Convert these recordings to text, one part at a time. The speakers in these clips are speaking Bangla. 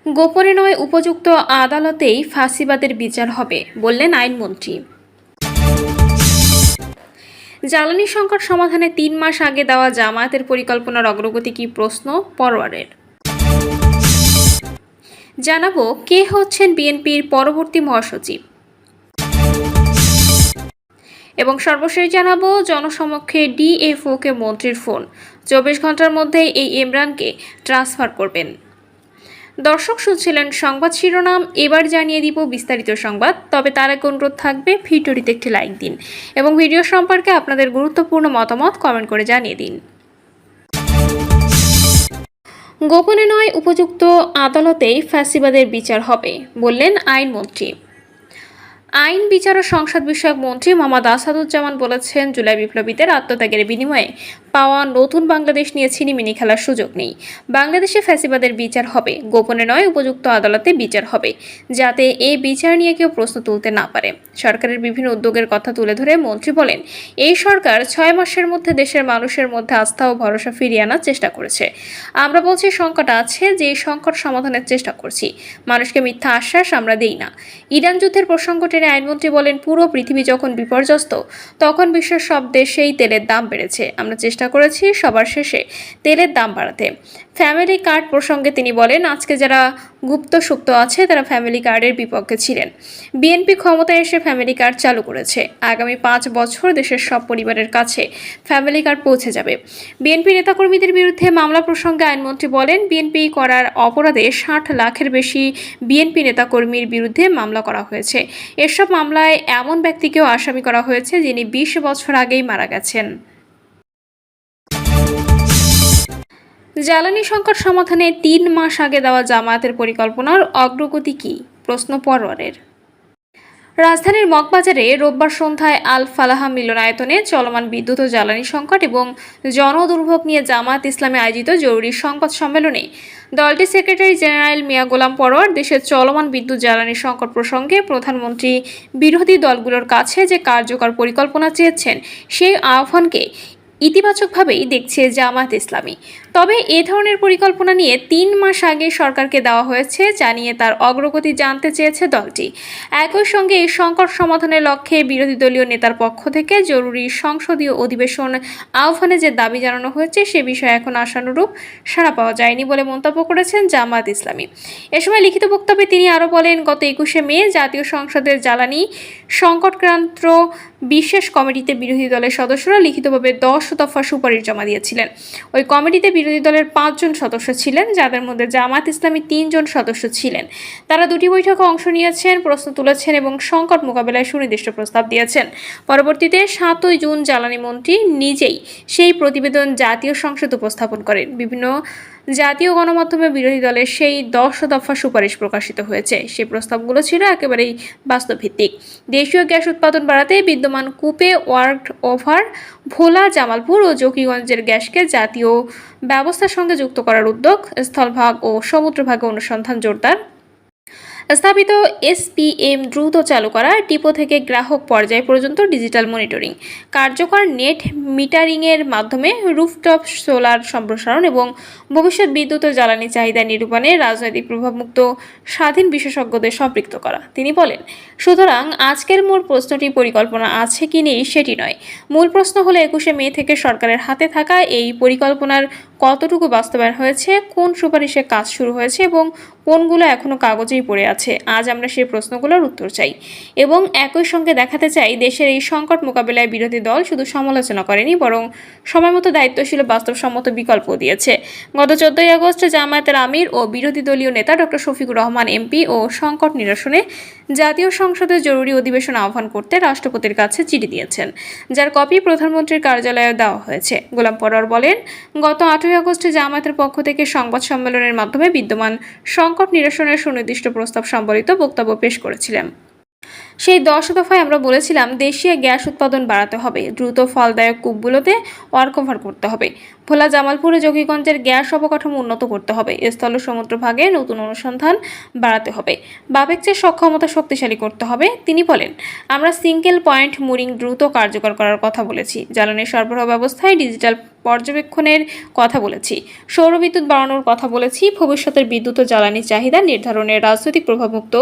গোপনে নয়, উপযুক্ত আদালতেই ফাঁসিবাদের বিচার হবে, বললেন আইনমন্ত্রী। জ্বালানি সংকট সমাধানে ৩ মাস আগে দেওয়া জামায়াতের পরিকল্পনার অগ্রগতি কি, প্রশ্ন পরোয়ারের। জানাবো কে হচ্ছেন বিএনপির পরবর্তী মহাসচিব, এবং সর্বশেষ জানাবো জনসমক্ষে ডিএফওকে মন্ত্রীর ফোন, ২৪ ঘন্টার মধ্যেই এই ইমরানকে ট্রান্সফার করবেন। দর্শক শুনছিলেন সংবাদ শিরোনাম, এবার জানিয়ে দিব বিস্তারিত সংবাদ। তবে তার আগে অনুরোধ থাকবে ভিডিওটিতে একটি লাইক দিন এবং ভিডিও সম্পর্কে আপনাদের গুরুত্বপূর্ণ মতামত কমেন্ট করে জানিয়ে দিন। গোপনে নয়, উপযুক্ত আদালতেই ফ্যাসিবাদের বিচার হবে, বললেন আইনমন্ত্রী। আইন, বিচার ও সংসদ বিষয়ক মন্ত্রী মোহাম্মদ আসাদুজ্জামান বলেছেন, জুলাই বিপ্লবীদের আত্মত্যাগের বিনিময়ে পাওয়া নতুন বাংলাদেশ নিয়ে ছিনিমিনি খেলার সুযোগ নেই। বাংলাদেশে ফ্যাসিবাদের বিচার হবে, গোপনে নয়, উপযুক্ত আদালতে বিচার হবে, যাতে এই বিচার নিয়ে কেউ প্রশ্ন তুলতে না পারে। সরকারের বিভিন্ন উদ্যোগের কথা তুলে ধরে মন্ত্রী বলেন, এই সরকার ৬ মাসের মধ্যে দেশের মানুষের মধ্যে আস্থা ও ভরসা ফিরিয়ে আনার চেষ্টা করেছে। আমরা বলছি সংকট আছে, যে এই সংকট সমাধানের চেষ্টা করছি। মানুষকে মিথ্যা আশ্বাস আমরা দেই না। ইরান যুদ্ধের প্রসঙ্গ টেনে আইনমন্ত্রী বলেন, পুরো পৃথিবী যখন বিপর্যস্ত, তখন বিশ্বের সব দেশেই তেলের দাম বেড়েছে। আমরা চেষ্টা করেছি সবার শেষে তেলের দাম বাড়াতে। ফ্যামিলি কার্ড প্রসঙ্গে তিনি বলেন, আজকে যারা গুপ্ত সুপ্ত আছে তারা ফ্যামিলি কার্ডের বিপক্ষে ছিলেন। বিএনপি ক্ষমতায় এসে ফ্যামিলি কার্ড চালু করেছে। আগামী ৫ বছর দেশের সব পরিবারের কাছে ফ্যামিলি কার্ড পৌঁছে যাবে। বিএনপি নেতাকর্মীদের বিরুদ্ধে মামলা প্রসঙ্গে আইনমন্ত্রী বলেন, বিএনপি করার অপরাধে ৬০ লাখের বেশি বিএনপি নেতাকর্মীর বিরুদ্ধে মামলা করা হয়েছে। এসব মামলায় এমন ব্যক্তিকেও আসামি করা হয়েছে যিনি ২০ বছর আগেই মারা গেছেন। জ্বালানি সংকট সমাধানে ৩ মাস আগে দেওয়া জামায়াতের পরিকল্পনার অগ্রগতি কি, প্রশ্ন পরোয়ারের। রাজধানীর মগবাজারে রোববার সন্ধ্যায় আল ফালাহা মিলনায়তনে চলমান বিদ্যুৎ ও জ্বালানি সংকট এবং জনদুর্ভোগ নিয়ে জামায়াত ইসলামে আয়োজিত জরুরি সংবাদ সম্মেলনে দলটির সেক্রেটারি জেনারেল মিয়া গোলাম পরোয়ার দেশের চলমান বিদ্যুৎ জ্বালানি সংকট প্রসঙ্গে প্রধানমন্ত্রী বিরোধী দলগুলোর কাছে যে কার্যকর পরিকল্পনা চেয়েছেন, সেই আহ্বানকে ইতিবাচকভাবেই দেখছে জামায়াত ইসলামী। তবে এ ধরনের পরিকল্পনা নিয়ে ৩ মাস আগে সরকারকে দেওয়া হয়েছে, জানিয়ে তার অগ্রগতি জানতে চেয়েছে দলটি। একই সঙ্গে এই সংকট সমাধানের লক্ষ্যে বিরোধী দলীয় নেতার পক্ষ থেকে জরুরি সংসদীয় অধিবেশন আহ্বানে যে দাবি জানানো হয়েছে, সে বিষয়ে এখন আশানুরূপ সাড়া পাওয়া যায়নি বলে মন্তব্য করেছেন জামায়াত ইসলামী। এ সময় লিখিত বক্তব্যে তিনি আরও বলেন, গত ২১শে মে জাতীয় সংসদের জ্বালানি সংকটক্রান্ত বিশেষ কমিটিতে বিরোধী দলের সদস্যরা লিখিতভাবে ১০ দফা সুপারিশ জমা দিয়েছিলেন। ওই কমিটিতে বিরোধী দলের ৫ জন সদস্য ছিলেন, যাদের মধ্যে জামায়াত ইসলামী ৩ জন সদস্য ছিলেন। তারা ২টি বৈঠকে অংশ নিয়েছেন, প্রশ্ন তুলেছেন এবং সংকট মোকাবেলায় সুনির্দিষ্ট প্রস্তাব দিয়েছেন। পরবর্তীতে ৭ই জুন জ্বালানি মন্ত্রী নিজেই সেই প্রতিবেদন জাতীয় সংসদে উপস্থাপন করেন। বিভিন্ন জাতীয় গণমাধ্যমে বিরোধী দলের সেই ১০ দফা সুপারিশ প্রকাশিত হয়েছে। সেই প্রস্তাবগুলো ছিল একেবারেই বাস্তবভিত্তিক। দেশীয় গ্যাস উৎপাদন বাড়াতে বিদ্যমান কূপে ওয়ার্কড ওভার, ভোলা, জামালপুর ও জকিগঞ্জের গ্যাসকে জাতীয় ব্যবস্থার সঙ্গে যুক্ত করার উদ্যোগ, স্থলভাগ ও সমুদ্রভাগে অনুসন্ধান জোরদার, স্থাপিত এসপিএম দ্রুত চালু করা, ডিপো থেকে গ্রাহক পর্যায় পর্যন্ত ডিজিটাল মনিটরিং, কার্যকর নেট মিটারিংয়ের মাধ্যমে রুফটপ সোলার সম্প্রসারণ এবং ভবিষ্যৎ বিদ্যুৎ ও জ্বালানি চাহিদা নিরূপণে রাজনৈতিক প্রভাবমুক্ত স্বাধীন বিশেষজ্ঞদের সম্পৃক্ত করা। তিনি বলেন, সুতরাং আজকের মূল প্রশ্নটি পরিকল্পনা আছে কি নেই সেটি নয়। মূল প্রশ্ন হলো ২১শে মে থেকে সরকারের হাতে থাকা এই পরিকল্পনার কতটুকু বাস্তবায়ন হয়েছে, কোন সুপারিশে কাজ শুরু হয়েছে এবং কোনগুলো এখনও কাগজেই পড়ে আছে। আজ আমরা সেই প্রশ্নগুলোর উত্তর চাই এবং একই সঙ্গে দেখাতে চাই দেশের এই সংকট মোকাবিলায় বিরোধী দল শুধু সমালোচনা করেনি, বরং সময়মতো দায়িত্বশীল বাস্তবসম্মত বিকল্প দিয়েছে। গত ১৪ই আগস্ট জামায়াতের আমির ও বিরোধী দলীয় নেতা ডক্টর শফিকুর রহমান এমপি ও সংকট নিরসনে জাতীয় সংসদের জরুরি অধিবেশন আহ্বান করতে রাষ্ট্রপতির কাছে চিঠি দিয়েছেন, যার কপি প্রধানমন্ত্রীর কার্যালয়ে দেওয়া হয়েছে। গোলাম পরোয়ার বলেন, গত ৮ই আগস্টে জামায়াতের পক্ষ থেকে সংবাদ সম্মেলনের মাধ্যমে বিদ্যমান সংকট নিরসনের সুনির্দিষ্ট প্রস্তাব সম্বলিত বক্তব্য পেশ করেছিলেন। সেই ১০ দফায় আমরা বলেছিলাম, দেশীয় গ্যাস উৎপাদন বাড়াতে হবে, দ্রুত ফলদায়ক কূপগুলোতে ওয়ার্কওভার করতে হবে, ভোলা জামালপুরে যোগীগঞ্জের গ্যাস অবকাঠামো উন্নত করতে হবে। স্থল ও সমুদ্র ভাগে নতুন অনুসন্ধান বাড়াতে হবে। বাবেকচের সক্ষমতা শক্তিশালী করতে হবে। তিনি বলেন, আমরা সিঙ্গেল পয়েন্ট মুরিং দ্রুত কার্যকর করার কথা বলেছি। জ্বালানি সরবরাহ ব্যবস্থায় ডিজিটাল পর্যবেক্ষণের কথা বলেছি। সৌর বিদ্যুৎ বাড়ানোর কথা বলেছি। ভবিষ্যতের বিদ্যুৎ ও জ্বালানি চাহিদা নির্ধারণের রাজনৈতিক প্রভাবমুক্ত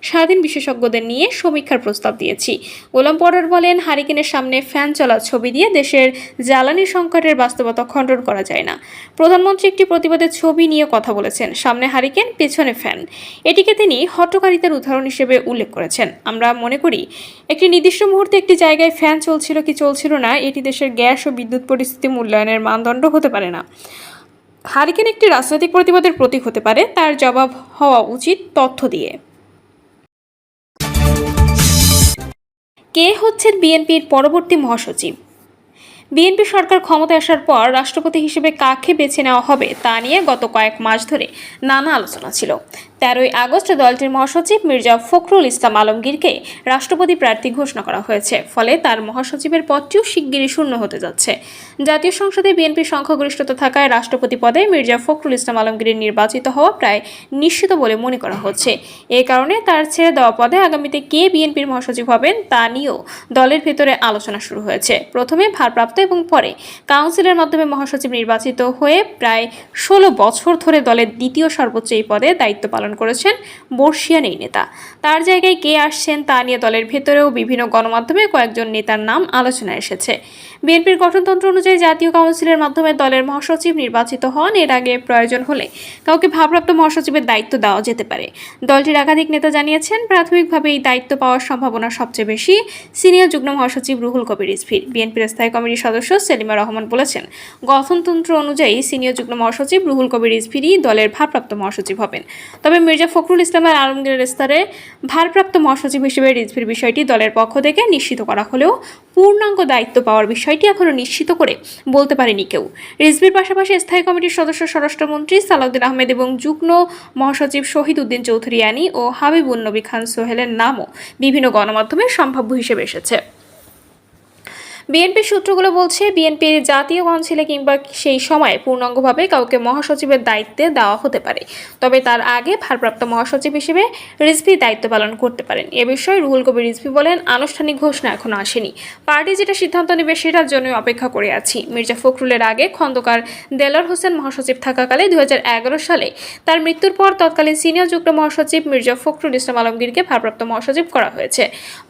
স্বাধীন বিশেষজ্ঞদের নিয়ে সমীক্ষার প্রস্তাব দিয়েছি। গোলাম পরোয়ার বলেন, হারিকেনের সামনে ফ্যান চলার ছবি দিয়ে দেশের জ্বালানি সংকটের বাস্তবতা খণ্ডন করা যায় না। প্রধানমন্ত্রী একটি প্রতিবাদের ছবি নিয়ে কথা বলেছেন। সামনে হারিকেন, পেছনে ফ্যান। এটিকে তিনি হঠকারিতার উদাহরণ হিসেবে উল্লেখ করেছেন। আমরা মনে করি একটি নির্দিষ্ট মুহূর্তে একটি জায়গায় ফ্যান চলছিল কি চলছিল না, এটি দেশের গ্যাস ও বিদ্যুৎ পরিস্থিতি মূল্যায়নের মানদণ্ড হতে পারে না। হারিকেন একটি রাজনৈতিক প্রতিবাদের প্রতীক হতে পারে, তার জবাব হওয়া উচিত তথ্য দিয়ে। কে হচ্ছেন বিএনপির পরবর্তী মহাসচিব? বিএনপি সরকার ক্ষমতায় আসার পর রাষ্ট্রপতি হিসেবে কাকে বেছে নেওয়া হবে তা নিয়ে গত কয়েক মাস ধরে নানা আলোচনা ছিল। 13ই আগস্ট দলটির মহাসচিব মির্জা ফখরুল ইসলাম আলমগীরকে রাষ্ট্রপতি প্রার্থী ঘোষণা করা হয়েছে। ফলে তার মহাসচিবের পদটিও শিগগিরই শূন্য হতে যাচ্ছে। জাতীয় সংসদে বিএনপির সংখ্যাগরিষ্ঠতা থাকায় রাষ্ট্রপতি পদে মির্জা ফখরুল ইসলাম আলমগীরের নির্বাচিত হওয়া প্রায় নিশ্চিত বলে মনে করা হচ্ছে। এ কারণে তার ছেড়ে দেওয়া পদে আগামীতে কে বিএনপির মহাসচিব হবেন তা নিয়েও দলের ভেতরে আলোচনা শুরু হয়েছে। প্রথমে ভারপ্রাপ্ত এবং পরে কাউন্সিলের মাধ্যমে মহাসচিব নির্বাচিত হয়ে প্রায় 16 বছর ধরে দলের দ্বিতীয় সর্বোচ্চ এই পদে দায়িত্ব পালন করেছেন বর্ষিয়ান এই নেতা। তার জায়গায় কে আসছেন তা নিয়ে দলের ভেতরেও বিভিন্ন গণমাধ্যমে কয়েকজন নেতার নাম আলোচনায় এসেছে। বিএনপির গঠনতন্ত্র অনুযায়ী জাতীয় কাউন্সিলের মাধ্যমে দলের মহাসচিব নির্বাচিত হন। এর আগে প্রয়োজন হলে কাউকে ভারপ্রাপ্ত মহাসচিবের দায়িত্ব দেওয়া যেতে পারে। দলটির একাধিক নেতা জানিয়েছেন, প্রাথমিকভাবে এই দায়িত্ব পাওয়ার সম্ভাবনা সবচেয়ে বেশি সিনিয়র যুগ্ম মহাসচিব রুহুল কবির রিজভীর। বিএনপির স্থায়ী কমিটির সদস্য সেলিমা রহমান বলেছেন, গঠনতন্ত্র অনুযায়ী সিনিয়র যুগ্ম মহাসচিব রুহুল কবির রিজভীরই দলের ভারপ্রাপ্ত মহাসচিব হবেন। তবে মির্জা ফখরুল ইসলাম আলমগীরের স্তরে ভারপ্রাপ্ত মহাসচিব হিসেবে রিজভীর বিষয়টি দলের পক্ষ থেকে নিশ্চিত করা হলেও পূর্ণাঙ্গ দায়িত্ব পাওয়ার বিষয়টি এখনো নিশ্চিত করে বলতে পারেনি কেউ। রিজভীর পাশাপাশি স্থায়ী কমিটির সদস্য স্বরাষ্ট্রমন্ত্রী সালাউদ্দিন আহমেদ এবং যুগ্ম মহাসচিব শহীদ উদ্দিন চৌধুরী আনি ও হাবিবুন নবী খান সোহেলের নামও বিভিন্ন গণমাধ্যমে সম্ভাব্য হিসেবে এসেছে। বিএনপির সূত্রগুলো বলছে, বিএনপির জাতীয় কাউন্সিলে কিংবা সেই সময় পূর্ণাঙ্গভাবে কাউকে মহাসচিবের দায়িত্বে দেওয়া হতে পারে। তবে তার আগে ভারপ্রাপ্ত মহাসচিব হিসেবে রিজভী দায়িত্ব পালন করতে পারেন। এ বিষয়ে রুহুল কবির রিজভী বলেন, আনুষ্ঠানিক ঘোষণা এখনো আসেনি। পার্টি যেটা সিদ্ধান্ত নেবে সেটার জন্য অপেক্ষা করে আছি। মির্জা ফখরুলের আগে খন্দকার দেলোয়ার হোসেন মহাসচিব থাকাকালে 2011 সালে তার মৃত্যুর পর তৎকালীন সিনিয়র যুগ্ম মহাসচিব মির্জা ফখরুল ইসলাম আলমগীরকে ভারপ্রাপ্ত মহাসচিব করা হয়েছে।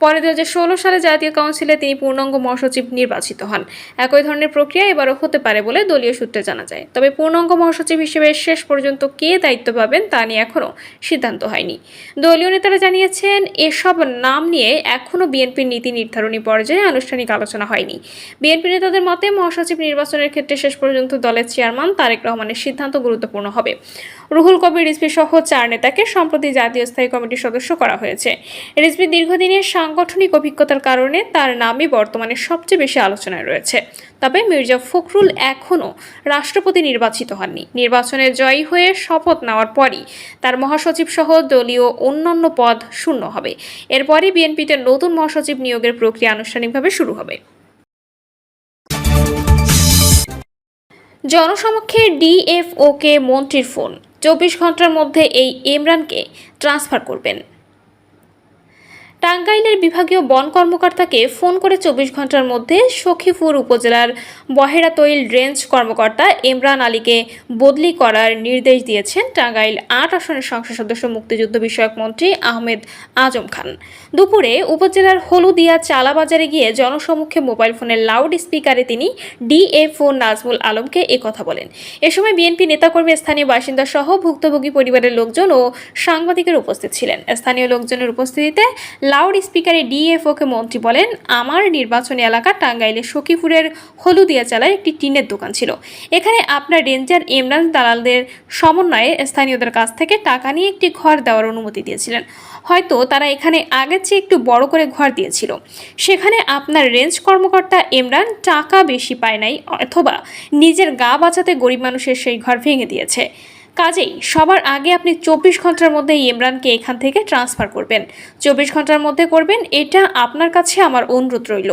পরে 2016 সালে জাতীয় কাউন্সিলে তিনি পূর্ণাঙ্গ মহাসচিব নির্বাচিত হন। একই ধরনের প্রক্রিয়া এবারও হতে পারে বলে দলীয় সূত্রে জানা যায়। তবে পূর্ণাঙ্গ মহাসচিব হিসেবে শেষ পর্যন্ত কে দায়িত্ব পাবেন তা নিয়ে এখনও সিদ্ধান্ত হয়নি। দলীয় নেতারা জানিয়েছেন, এসব নাম নিয়ে এখনও বিএনপির নীতি নির্ধারণী পর্যায়ে আনুষ্ঠানিক আলোচনা হয়নি। বিএনপি নেতাদের মতে মহাসচিব নির্বাচনের ক্ষেত্রে শেষ পর্যন্ত দলের চেয়ারম্যান তারেক রহমানের সিদ্ধান্ত গুরুত্বপূর্ণ হবে। রুহুল কবির রিজভী সহ 4 নেতাকে সম্প্রতি জাতীয় স্থায়ী কমিটির সদস্য করা হয়েছে। রিজভীর দীর্ঘদিনের সাংগঠনিক অভিজ্ঞতার কারণে তার নামই বর্তমানে সবচেয়ে বেশি আলোচনায় রয়েছে। তবে মির্জা ফখরুল এখনও রাষ্ট্রপতি নির্বাচিত হননি। নির্বাচনে জয়ী হয়ে শপথ নেওয়ার পরই তার মহাসচিব সহ দলীয় অন্যান্য পদ শূন্য হবে। এরপরই বিএনপিতে নতুন মহাসচিব নিয়োগের প্রক্রিয়া আনুষ্ঠানিকভাবে শুরু হবে। জনসমক্ষে ডিএফওকে মন্ত্রীর ফোন, 24 ঘন্টার মধ্যে এই ইমরানকে ট্রান্সফার করবেন। টাঙ্গাইলের বিভাগীয় বন কর্মকর্তাকে ফোন করে 24 ঘন্টার মধ্যে সখীপুর উপজেলার বহেরাতৈল রেঞ্জ কর্মকর্তা ইমরান আলীকে বদলি করার নির্দেশ দিয়েছেন টাঙ্গাইল 8 আসনের সংসদ সদস্য মুক্তিযুদ্ধ বিষয়ক মন্ত্রী আহমেদ আজম খান। দুপুরে উপজেলার হলুদিয়া চালা বাজারে গিয়ে জনসমক্ষে মোবাইল ফোনের লাউড স্পিকারে তিনি ডিএফও নাজমুল আলমকে একথা বলেন। এ সময় বিএনপি নেতাকর্মী, স্থানীয় বাসিন্দা সহ ভুক্তভোগী পরিবারের লোকজন ও সাংবাদিকের উপস্থিত ছিলেন। স্থানীয় লোকজনের উপস্থিতিতে লাউড স্পিকারে ডিএফওকে মন্ত্রী বলেন, আমার নির্বাচনী এলাকা টাঙ্গাইলের সখীপুরের হলুদিয়া চালায় একটি টিনের দোকান ছিল। এখানে আপনার রেঞ্জার ইমরান দালালদের সমন্বয়ে স্থানীয়দের কাছ থেকে টাকা নিয়ে একটি ঘর দেওয়ার অনুমতি দিয়েছিলেন। হয়তো তারা এখানে আগের চেয়ে একটু বড় করে ঘর দিয়েছিল। সেখানে আপনার রেঞ্জ কর্মকর্তা ইমরান টাকা বেশি পায় নাই, অথবা নিজের গা বাঁচাতে গরিব মানুষের সেই ঘর ভেঙে দিয়েছে। কাজেই সবার আগে আপনি 24 ঘন্টার মধ্যে ইমরানকে এখান থেকে ট্রান্সফার করবেন। 24 ঘন্টার মধ্যে করবেন, এটা আপনার কাছে আমার অনুরোধ রইল।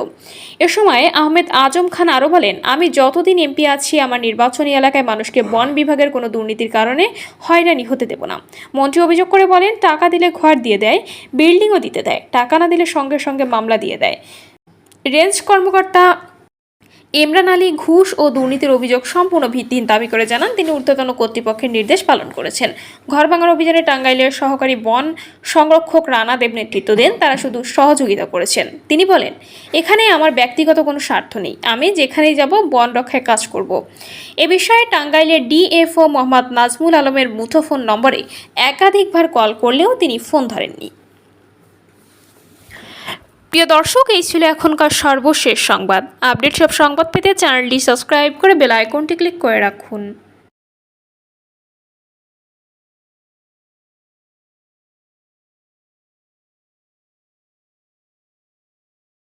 এ সময় আহমেদ আজম খান আরও বলেন, আমি যতদিন এমপি আছি আমার নির্বাচনী এলাকায় মানুষকে বন বিভাগের কোনো দুর্নীতির কারণে হয়রানি হতে দেব না। মন্ত্রী অভিযোগ করে বলেন, টাকা দিলে ঘর দিয়ে দেয়, বিল্ডিংও দিতে দেয়, টাকা না দিলে সঙ্গে সঙ্গে মামলা দিয়ে দেয়। রেঞ্জ কর্মকর্তা ইমরান আলী ঘুষ ও দুর্নীতির অভিযোগ সম্পূর্ণ ভিত্তিহীন দাবি করে জানান তিনি ঊর্ধ্বতন কর্তৃপক্ষের নির্দেশ পালন করেছেন। ঘর ভাঙার অভিযানে টাঙ্গাইলের সহকারী বন সংরক্ষক রানা দেব নেতৃত্ব দেন, তারা শুধু সহযোগিতা করেছেন। তিনি বলেন, এখানে আমার ব্যক্তিগত কোনো স্বার্থ নেই, আমি যেখানেই যাব বন রক্ষায় কাজ করব। এ বিষয়ে টাঙ্গাইলের ডিএফও মোহাম্মদ নাজমুল আলমের মুঠোফোন নম্বরে একাধিকবার কল করলেও তিনি ফোন ধরেননি। প্রিয় দর্শক, এই ছিল এখনকার সর্বশেষ সংবাদ। আপডেট সব সংবাদ পেতে চ্যানেলটি সাবস্ক্রাইব করে বেল আইকনটি ক্লিক করে রাখুন।